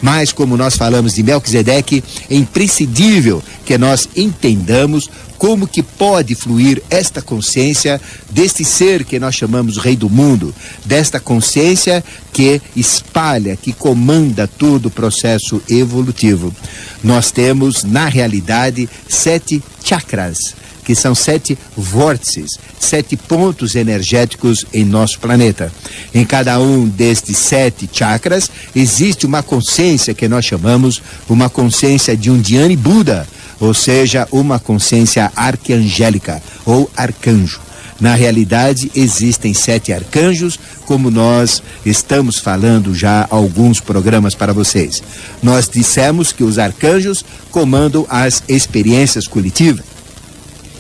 Mas, como nós falamos de Melquisedeque, é imprescindível que nós entendamos como que pode fluir esta consciência deste ser que nós chamamos Rei do Mundo, desta consciência que espalha, que comanda todo o processo evolutivo. Nós temos, na realidade, 7 chakras, que são 7 vórtices, 7 pontos energéticos em nosso planeta. Em cada um destes 7 chakras existe uma consciência que nós chamamos uma consciência de um Dhyani Buda, ou seja, uma consciência arcangélica ou arcanjo. Na realidade, existem 7 arcanjos, como nós estamos falando já há alguns programas para vocês. Nós dissemos que os arcanjos comandam as experiências coletivas.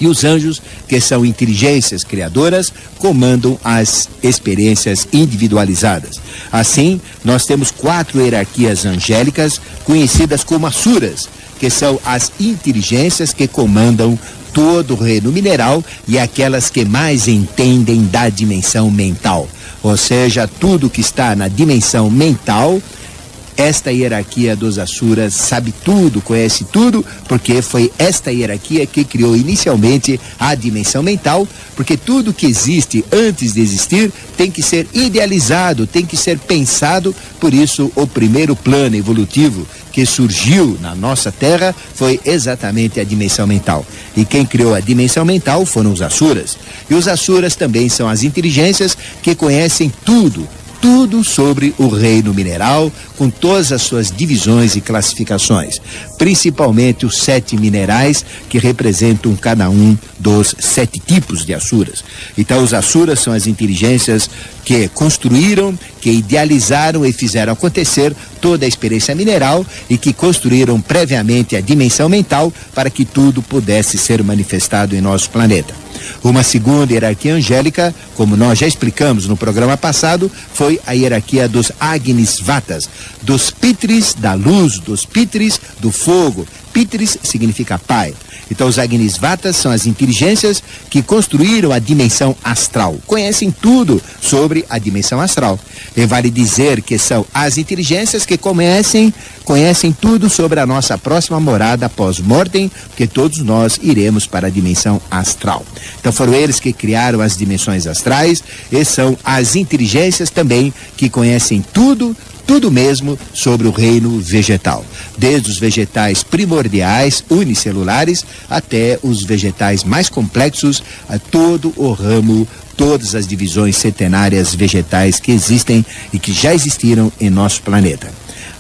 E os anjos, que são inteligências criadoras, comandam as experiências individualizadas. Assim, nós temos 4 hierarquias angélicas, conhecidas como asuras, que são as inteligências que comandam todo o reino mineral e aquelas que mais entendem da dimensão mental. Ou seja, tudo que está na dimensão mental, esta hierarquia dos asuras sabe tudo, conhece tudo, porque foi esta hierarquia que criou inicialmente a dimensão mental, porque tudo que existe antes de existir tem que ser idealizado, tem que ser pensado. Por isso, o primeiro plano evolutivo que surgiu na nossa Terra foi exatamente a dimensão mental. E quem criou a dimensão mental foram os asuras. E os asuras também são as inteligências que conhecem tudo sobre o reino mineral, com todas as suas divisões e classificações, principalmente os 7 minerais que representam cada um dos 7 tipos de asuras. Então, os asuras são as inteligências que construíram, que idealizaram e fizeram acontecer toda a experiência mineral e que construíram previamente a dimensão mental para que tudo pudesse ser manifestado em nosso planeta. Uma segunda hierarquia angélica, como nós já explicamos no programa passado, foi a hierarquia dos Agnisvatas, dos Pitris da luz, dos Pitris do fogo. Pitris significa pai. Então, os Agnisvatas são as inteligências que construíram a dimensão astral, conhecem tudo sobre a dimensão astral. E vale dizer que são as inteligências que conhecem tudo sobre a nossa próxima morada pós-mortem, porque todos nós iremos para a dimensão astral. Então, foram eles que criaram as dimensões astrais e são as inteligências também que conhecem tudo mesmo sobre o reino vegetal, desde os vegetais primordiais, unicelulares, até os vegetais mais complexos, a todo o ramo, todas as divisões centenárias vegetais que existem e que já existiram em nosso planeta.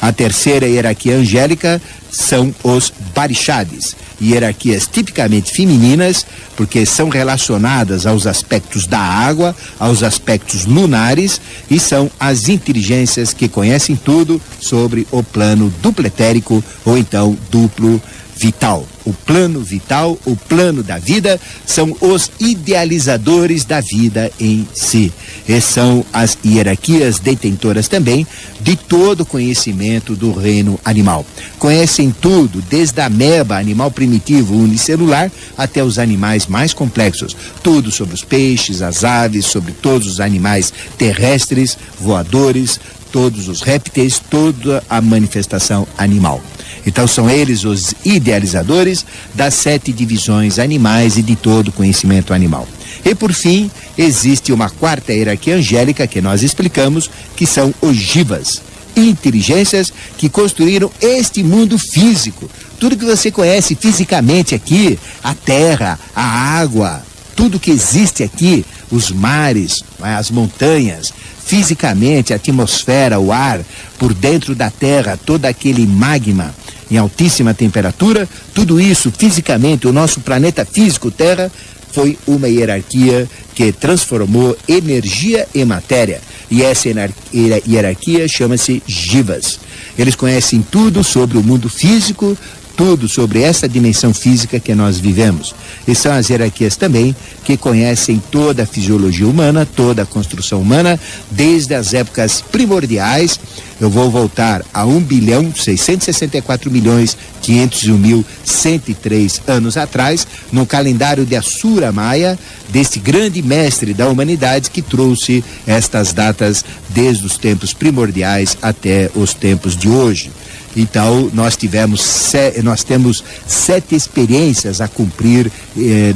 A terceira hierarquia angélica são os Barixades, hierarquias tipicamente femininas, porque são relacionadas aos aspectos da água, aos aspectos lunares, e são as inteligências que conhecem tudo sobre o plano duplo etérico, ou então duplo vital. O plano vital, o plano da vida, são os idealizadores da vida em si. E são as hierarquias detentoras também de todo o conhecimento do reino animal. Conhecem tudo, desde a ameba, animal primitivo unicelular, até os animais mais complexos. Tudo sobre os peixes, as aves, sobre todos os animais terrestres, voadores, todos os répteis, toda a manifestação animal. Então, são eles os idealizadores das 7 divisões animais e de todo o conhecimento animal. E, por fim, existe uma quarta hierarquia angélica que nós explicamos, que são os Jivas, inteligências que construíram este mundo físico. Tudo que você conhece fisicamente aqui, a terra, a água, tudo que existe aqui, os mares, as montanhas, fisicamente, a atmosfera, o ar, por dentro da terra, todo aquele magma em altíssima temperatura, tudo isso fisicamente, o nosso planeta físico Terra, foi uma hierarquia que transformou energia em matéria. E essa hierarquia chama-se Jivas. Eles conhecem tudo sobre o mundo físico, tudo sobre essa dimensão física que nós vivemos. E são as hierarquias também que conhecem toda a fisiologia humana, toda a construção humana, desde as épocas primordiais. Eu vou voltar a 1.664.501.103 anos atrás, no calendário de Asura Maia, deste grande mestre da humanidade que trouxe estas datas desde os tempos primordiais até os tempos de hoje. Então nós temos 7 experiências a cumprir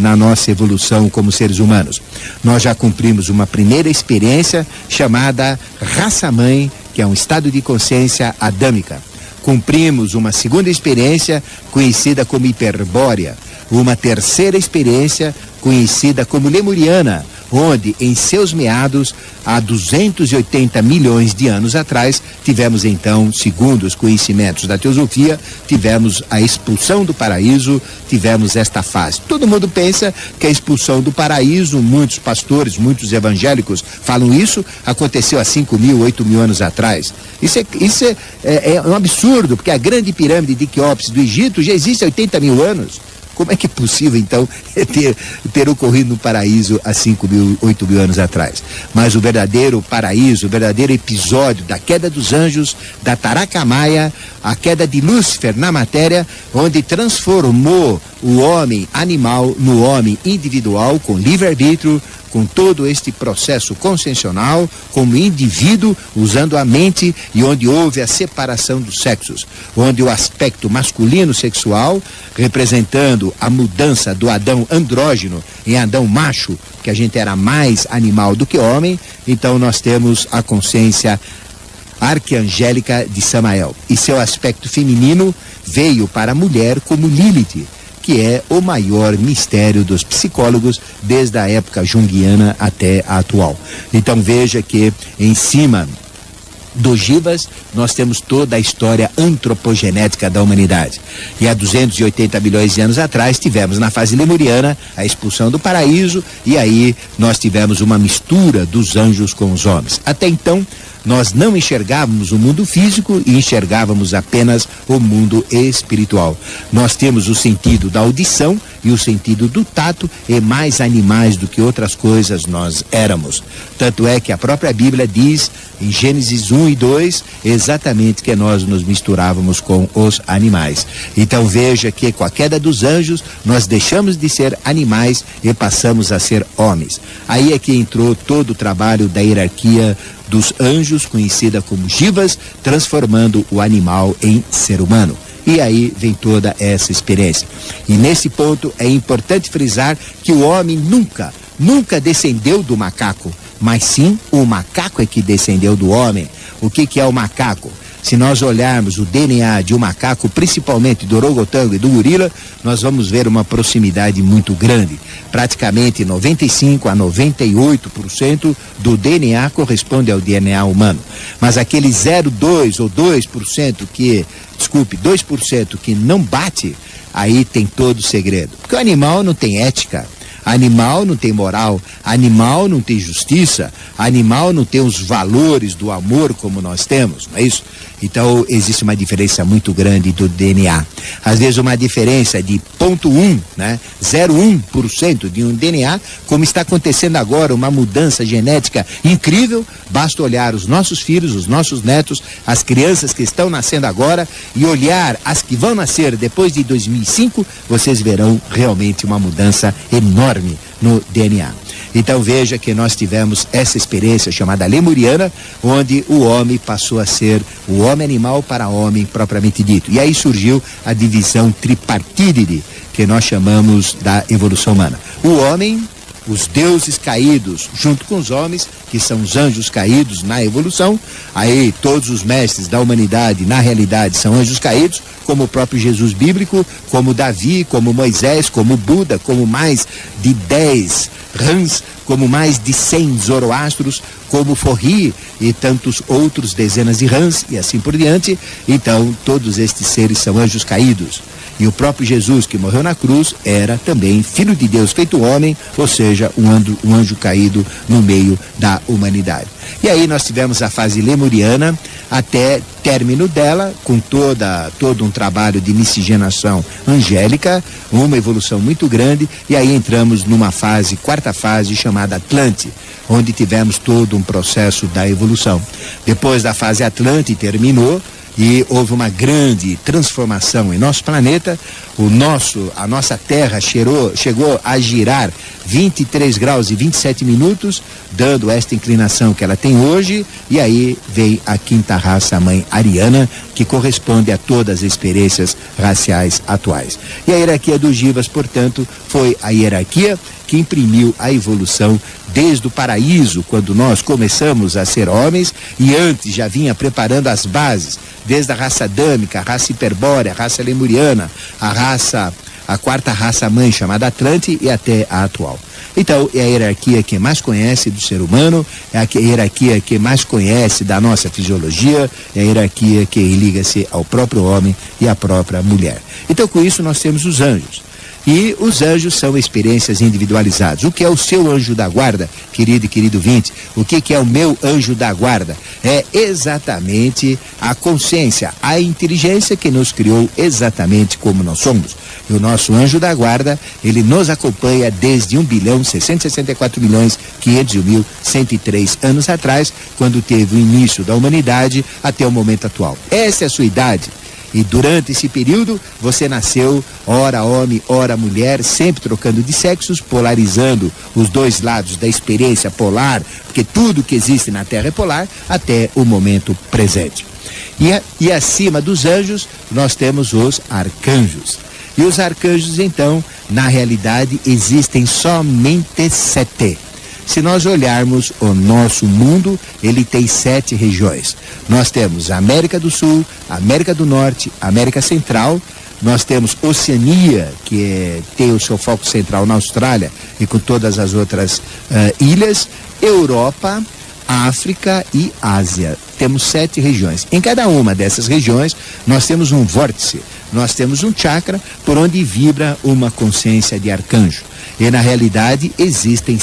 na nossa evolução como seres humanos. Nós já cumprimos uma primeira experiência chamada raça-mãe, que é um estado de consciência adâmica. Cumprimos uma segunda experiência conhecida como hiperbórea, uma terceira experiência conhecida como lemuriana, onde em seus meados, há 280 milhões de anos atrás, tivemos então, segundo os conhecimentos da teosofia, tivemos a expulsão do paraíso, tivemos esta fase. Todo mundo pensa que a expulsão do paraíso, muitos pastores, muitos evangélicos falam isso, aconteceu há 5.000, 8.000 anos atrás. Isso é um absurdo, porque a grande pirâmide de Quéops do Egito já existe há 80 mil anos. Como é que é possível, então, ter ocorrido no paraíso há 5.000, 8.000 anos atrás? Mas o verdadeiro paraíso, o verdadeiro episódio da queda dos anjos, da Taracamaia, a queda de Lúcifer na matéria, onde transformou o homem animal no homem individual, com livre-arbítrio, com todo este processo consciencial, como indivíduo, usando a mente, e onde houve a separação dos sexos, onde o aspecto masculino sexual, representando a mudança do Adão andrógeno em Adão macho, que a gente era mais animal do que homem, então nós temos a consciência arquiangélica de Samael. E seu aspecto feminino veio para a mulher como Lilith, que é o maior mistério dos psicólogos desde a época junguiana até a atual. Então veja que em cima do Givas nós temos toda a história antropogenética da humanidade. E há 280 milhões de anos atrás tivemos na fase lemuriana a expulsão do paraíso, e aí nós tivemos uma mistura dos anjos com os homens. Até então nós não enxergávamos o mundo físico e enxergávamos apenas o mundo espiritual. Nós temos o sentido da audição e o sentido do tato, e mais animais do que outras coisas nós éramos. Tanto é que a própria Bíblia diz, em Gênesis 1 e 2, exatamente que nós nos misturávamos com os animais. Então veja que com a queda dos anjos, nós deixamos de ser animais e passamos a ser homens. Aí é que entrou todo o trabalho da hierarquia dos anjos, conhecida como Givas, transformando o animal em ser humano. E aí vem toda essa experiência. E nesse ponto é importante frisar que o homem nunca descendeu do macaco, mas sim o macaco é que descendeu do homem. O que é o macaco? Se nós olharmos o DNA de um macaco, principalmente do orangotango e do gorila, nós vamos ver uma proximidade muito grande. Praticamente 95 a 98% do DNA corresponde ao DNA humano. Mas aquele 0,2 ou 2% 2% que não bate, aí tem todo o segredo. Porque o animal não tem ética. Animal não tem moral, animal não tem justiça, animal não tem os valores do amor como nós temos, não é isso? Então existe uma diferença muito grande do DNA. Às vezes uma diferença de 0,1, né? 0,1% de um DNA, como está acontecendo agora, uma mudança genética incrível. Basta olhar os nossos filhos, os nossos netos, as crianças que estão nascendo agora e olhar as que vão nascer depois de 2005, vocês verão realmente uma mudança enorme no DNA. Então veja que nós tivemos essa experiência chamada lemuriana, onde o homem passou a ser o homem animal para homem propriamente dito. E aí surgiu a divisão tripartite, que nós chamamos da evolução humana. O homem, os deuses caídos junto com os homens, que são os anjos caídos na evolução. Aí todos os mestres da humanidade, na realidade, são anjos caídos, como o próprio Jesus bíblico, como Davi, como Moisés, como Buda, como mais de 10 rãs, como mais de 100 zoroastros, como Forri e tantos outros dezenas de rãs e assim por diante. Então todos estes seres são anjos caídos. E o próprio Jesus, que morreu na cruz, era também filho de Deus feito homem, ou seja, um anjo caído no meio da humanidade. E aí nós tivemos a fase lemuriana, até término dela, com todo um trabalho de miscigenação angélica, uma evolução muito grande, e aí entramos numa fase, quarta fase, chamada Atlante, onde tivemos todo um processo da evolução. Depois da fase Atlante terminou, e houve uma grande transformação em nosso planeta. A nossa Terra chegou a girar 23 graus e 27 minutos, dando esta inclinação que ela tem hoje, e aí vem a quinta raça, a mãe ariana, que corresponde a todas as experiências raciais atuais. E a hierarquia dos Jivas, portanto, foi a hierarquia que imprimiu a evolução desde o paraíso, quando nós começamos a ser homens, e antes já vinha preparando as bases, desde a raça adâmica, a raça hiperbórea, a raça lemuriana, a quarta raça mãe chamada Atlante, e até a atual. Então, é a hierarquia que mais conhece do ser humano, é a hierarquia que mais conhece da nossa fisiologia, é a hierarquia que liga-se ao próprio homem e à própria mulher. Então, com isso, nós temos os anjos. E os anjos são experiências individualizadas. O que é o seu anjo da guarda, querido e querido ouvinte? O que é o meu anjo da guarda? É exatamente a consciência, a inteligência que nos criou exatamente como nós somos. E o nosso anjo da guarda, ele nos acompanha desde 1.664.501.103 anos atrás, quando teve o início da humanidade, até o momento atual. Essa é a sua idade. E durante esse período, você nasceu ora homem, ora mulher, sempre trocando de sexos, polarizando os dois lados da experiência polar, porque tudo que existe na Terra é polar, até o momento presente. E acima dos anjos, nós temos os arcanjos. E os arcanjos, então, na realidade, existem somente 7. Se nós olharmos o nosso mundo, ele tem 7 regiões. Nós temos a América do Sul, a América do Norte, a América Central, nós temos Oceania, que tem o seu foco central na Austrália e com todas as outras ilhas, Europa, África e Ásia. Temos 7 regiões. Em cada uma dessas regiões, nós temos um vórtice, nós temos um chakra por onde vibra uma consciência de arcanjo. E na realidade existem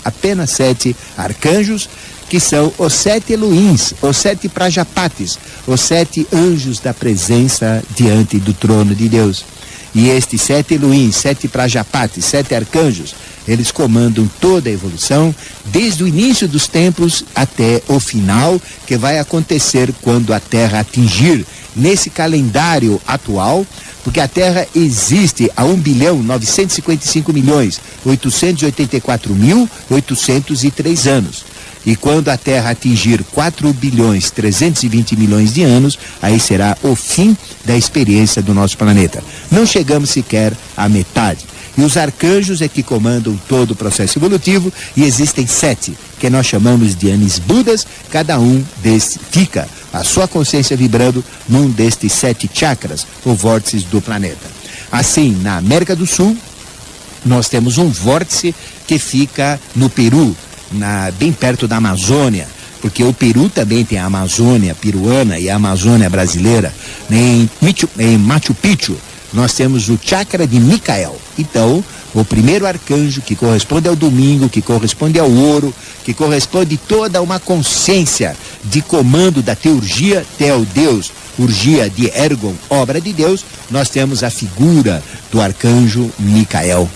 apenas 7 arcanjos, que são os 7 Elohims, os 7 Prajapatis, os 7 anjos da presença diante do trono de Deus. E estes 7 Elohims, 7 Prajapatis, 7 arcanjos, eles comandam toda a evolução, desde o início dos tempos até o final, que vai acontecer quando a Terra atingir, nesse calendário atual, porque a Terra existe há 1.955.884.803 anos. E quando a Terra atingir 4.320.000.000 de anos, aí será o fim da experiência do nosso planeta. Não chegamos sequer à metade. E os arcanjos é que comandam todo o processo evolutivo, e existem 7, que nós chamamos de Anis Budas, cada um desses fica a sua consciência vibrando num destes 7 chakras, ou vórtices do planeta. Assim, na América do Sul, nós temos um vórtice que fica no Peru, bem perto da Amazônia, porque o Peru também tem a Amazônia peruana e a Amazônia brasileira. Em Machu Picchu, nós temos o chakra de Micael. Então, o primeiro arcanjo, que corresponde ao domingo, que corresponde ao ouro, que corresponde toda uma consciência de comando da teurgia, Teo-Deus, urgia de Ergon, obra de Deus, nós temos a figura do arcanjo Micael.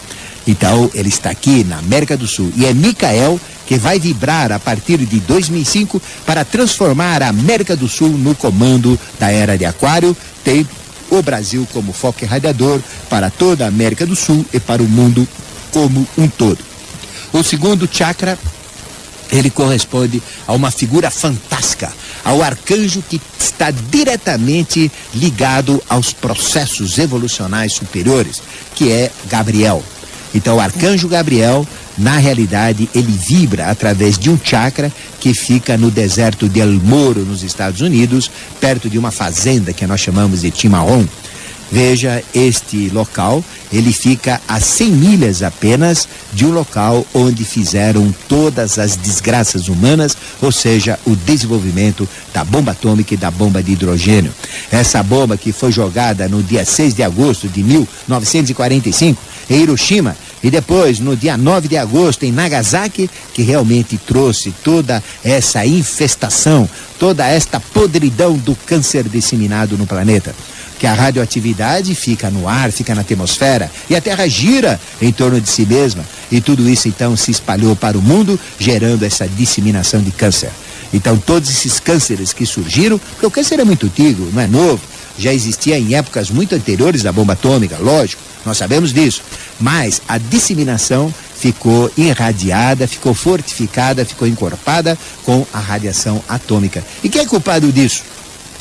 Então, ele está aqui na América do Sul, e é Micael que vai vibrar a partir de 2005 para transformar a América do Sul no comando da Era de Aquário, tem o Brasil como foco irradiador para toda a América do Sul e para o mundo como um todo. O segundo chakra, ele corresponde a uma figura fantástica, ao arcanjo que está diretamente ligado aos processos evolucionais superiores, que é Gabriel. Então, o arcanjo Gabriel, na realidade, ele vibra através de um chakra que fica no deserto de El Moro, nos Estados Unidos, perto de uma fazenda que nós chamamos de Timarron. Veja, este local, ele fica a 100 milhas apenas de um local onde fizeram todas as desgraças humanas, ou seja, o desenvolvimento da bomba atômica e da bomba de hidrogênio. Essa bomba que foi jogada no dia 6 de agosto de 1945 em Hiroshima, e depois no dia 9 de agosto em Nagasaki, que realmente trouxe toda essa infestação, toda esta podridão do câncer disseminado no planeta. Que a radioatividade fica no ar, fica na atmosfera, e a Terra gira em torno de si mesma, e tudo isso então se espalhou para o mundo, gerando essa disseminação de câncer. Então todos esses cânceres que surgiram, porque o câncer é muito antigo, não é novo, já existia em épocas muito anteriores da bomba atômica, lógico, nós sabemos disso, mas a disseminação ficou irradiada, ficou fortificada, ficou encorpada com a radiação atômica. E quem é culpado disso?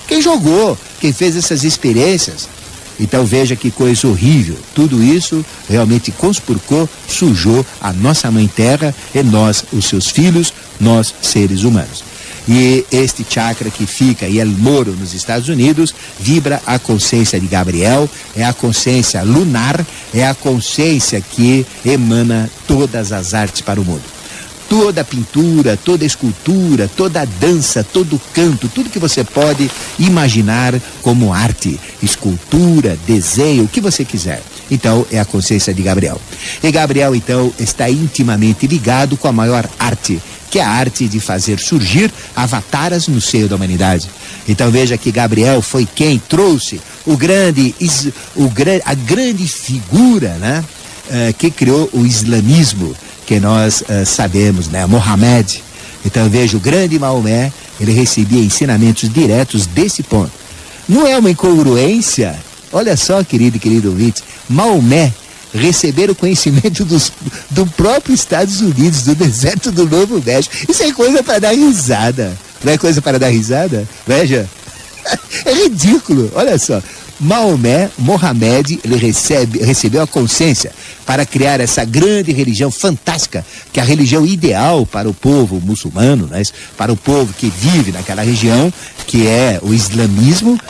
Quem jogou, quem fez essas experiências. Então veja que coisa horrível, tudo isso realmente conspurcou, sujou a nossa mãe terra e nós, os seus filhos, nós seres humanos. E este chakra que fica em El Moro, nos Estados Unidos, vibra a consciência de Gabriel, é a consciência lunar, é a consciência que emana todas as artes para o mundo. Toda pintura, toda escultura, toda dança, todo canto, tudo que você pode imaginar como arte, escultura, desenho, o que você quiser. Então, é a consciência de Gabriel. E Gabriel, então, está intimamente ligado com a maior arte, que é a arte de fazer surgir avataras no seio da humanidade. Então veja que Gabriel foi quem trouxe a grande figura, né, que criou o islamismo, que nós sabemos, né, Mohammed. Então veja, o grande Maomé, ele recebia ensinamentos diretos desse ponto. Não é uma incongruência? Olha só, querido ouvinte, Maomé receber o conhecimento do próprio Estados Unidos, do deserto do Novo México. Isso é coisa para dar risada. Não é coisa para dar risada? Veja, é ridículo, olha só. Mohammed, ele recebeu a consciência para criar essa grande religião fantástica, que é a religião ideal para o povo muçulmano, né? Para o povo que vive naquela região, que é o islamismo.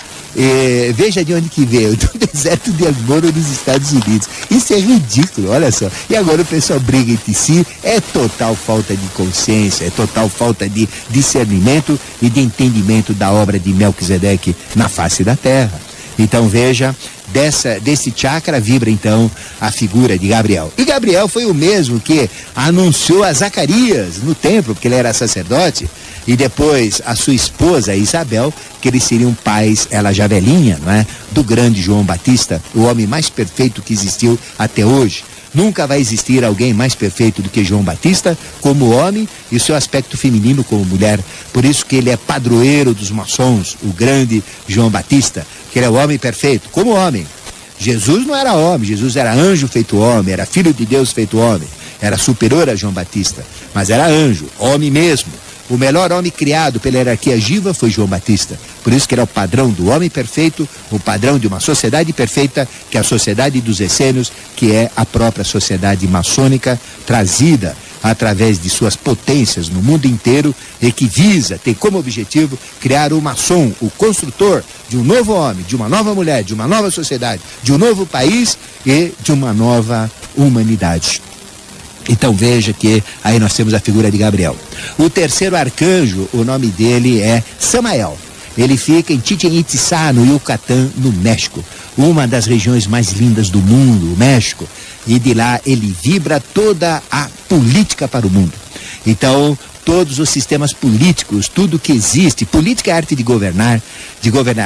Veja de onde que veio, do deserto de El Moro nos Estados Unidos. Isso é ridículo, olha só. E agora o pessoal briga entre si, é total falta de consciência, é total falta de discernimento e de entendimento da obra de Melquisedeque na face da terra. Então veja, desse chakra vibra então a figura de Gabriel. E Gabriel foi o mesmo que anunciou a Zacarias no templo, porque ele era sacerdote, e depois a sua esposa Isabel, que eles seriam pais, ela já velhinha, não é? Do grande João Batista, o homem mais perfeito que existiu até hoje. Nunca vai existir alguém mais perfeito do que João Batista como homem e o seu aspecto feminino como mulher. Por isso que ele é padroeiro dos maçons, o grande João Batista, que ele é o homem perfeito, como homem. Jesus não era homem, Jesus era anjo feito homem, era filho de Deus feito homem, era superior a João Batista, mas era anjo, homem mesmo. O melhor homem criado pela hierarquia Jiva foi João Batista. Por isso que ele é o padrão do homem perfeito, o padrão de uma sociedade perfeita, que é a sociedade dos essênios, que é a própria sociedade maçônica, trazida através de suas potências no mundo inteiro e que visa, tem como objetivo, criar o maçom, o construtor de um novo homem, de uma nova mulher, de uma nova sociedade, de um novo país e de uma nova humanidade. Então veja que aí nós temos a figura de Gabriel. O terceiro arcanjo, o nome dele é Samael. Ele fica em Chichén Itzá, no Yucatán, no México. Uma das regiões mais lindas do mundo, o México. E de lá ele vibra toda a política para o mundo. Então, todos os sistemas políticos, tudo que existe, política é a arte de governar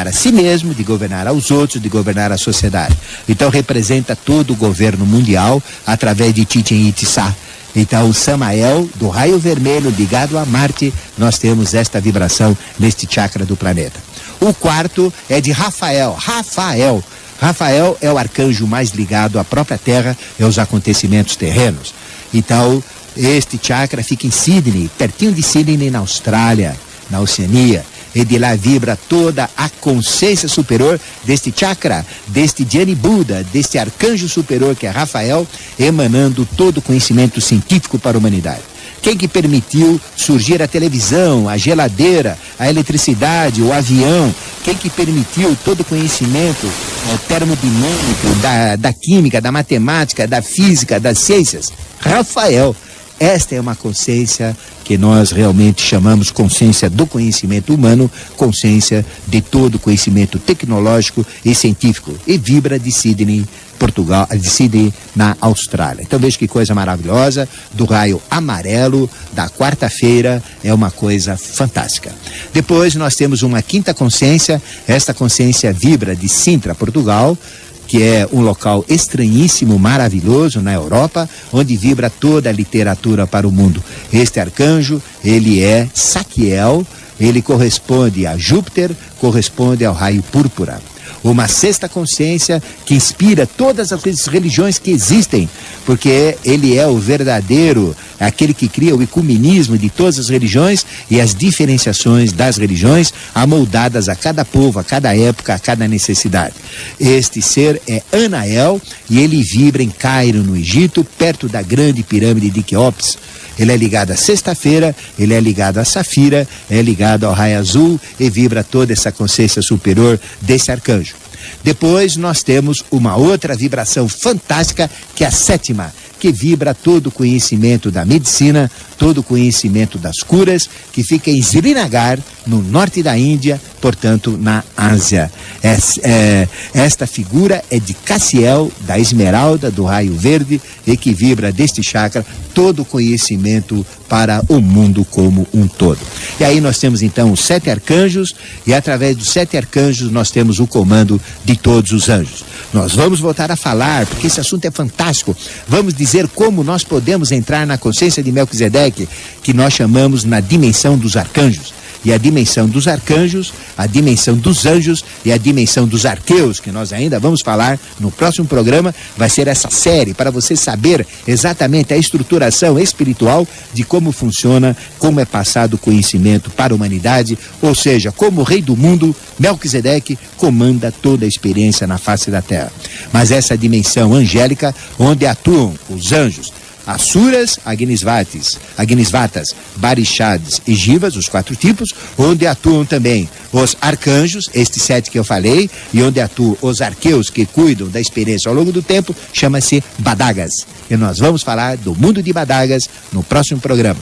a si mesmo, de governar aos outros, de governar a sociedade. Então representa todo o governo mundial através de Chichén Itzá. Então o Samael, do raio vermelho ligado a Marte, nós temos esta vibração neste chakra do planeta. O quarto é de Rafael. Rafael é o arcanjo mais ligado à própria Terra e aos acontecimentos terrenos. Então, este chakra fica em Sydney, pertinho de Sydney, na Austrália, na Oceania. E de lá vibra toda a consciência superior deste chakra, deste Dhyani Buda, deste arcanjo superior que é Rafael, emanando todo o conhecimento científico para a humanidade. Quem que permitiu surgir a televisão, a geladeira, a eletricidade, o avião? Quem que permitiu todo o conhecimento termodinâmico, da química, da matemática, da física, das ciências? Rafael. Esta é uma consciência que nós realmente chamamos consciência do conhecimento humano, consciência de todo o conhecimento tecnológico e científico. E vibra de Sydney, Portugal, de Sydney, na Austrália. Então veja que coisa maravilhosa, do raio amarelo da quarta-feira, é uma coisa fantástica. Depois nós temos uma quinta consciência, esta consciência vibra de Sintra, Portugal, que é um local estranhíssimo, maravilhoso na Europa, onde vibra toda a literatura para o mundo. Este arcanjo, ele é Saquiel, ele corresponde a Júpiter, corresponde ao raio púrpura. Uma sexta consciência que inspira todas as religiões que existem, porque ele é o verdadeiro, aquele que cria o ecumenismo de todas as religiões e as diferenciações das religiões, amoldadas a cada povo, a cada época, a cada necessidade. Este ser é Anael e ele vibra em Cairo, no Egito, perto da grande pirâmide de Quéops. Ele é ligado à sexta-feira, ele é ligado à safira, é ligado ao raio azul e vibra toda essa consciência superior desse arcanjo. Depois nós temos uma outra vibração fantástica, que é a sétima, que vibra todo o conhecimento da medicina, todo o conhecimento das curas, que fica em Srinagar, no norte da Índia, portanto na Ásia. Esta figura é de Cassiel, da esmeralda, do raio verde, e que vibra deste chakra todo o conhecimento para o mundo como um todo. E aí nós temos então os 7 arcanjos, e através dos 7 arcanjos nós temos o comando de todos os anjos. Nós vamos voltar a falar, porque esse assunto é fantástico. Vamos dizer como nós podemos entrar na consciência de Melquisedeque, que nós chamamos na dimensão dos arcanjos. E a dimensão dos arcanjos, a dimensão dos anjos e a dimensão dos arqueus, que nós ainda vamos falar no próximo programa, vai ser essa série para você saber exatamente a estruturação espiritual de como funciona, como é passado o conhecimento para a humanidade, ou seja, como o rei do mundo, Melquisedeque, comanda toda a experiência na face da terra. Mas essa dimensão angélica, onde atuam os anjos, Asuras, Agnisvatas, Barixades e Jivas, os 4 tipos, onde atuam também os arcanjos, estes 7 que eu falei, e onde atuam os arqueus que cuidam da experiência ao longo do tempo, chama-se Badagas. E nós vamos falar do mundo de Badagas no próximo programa.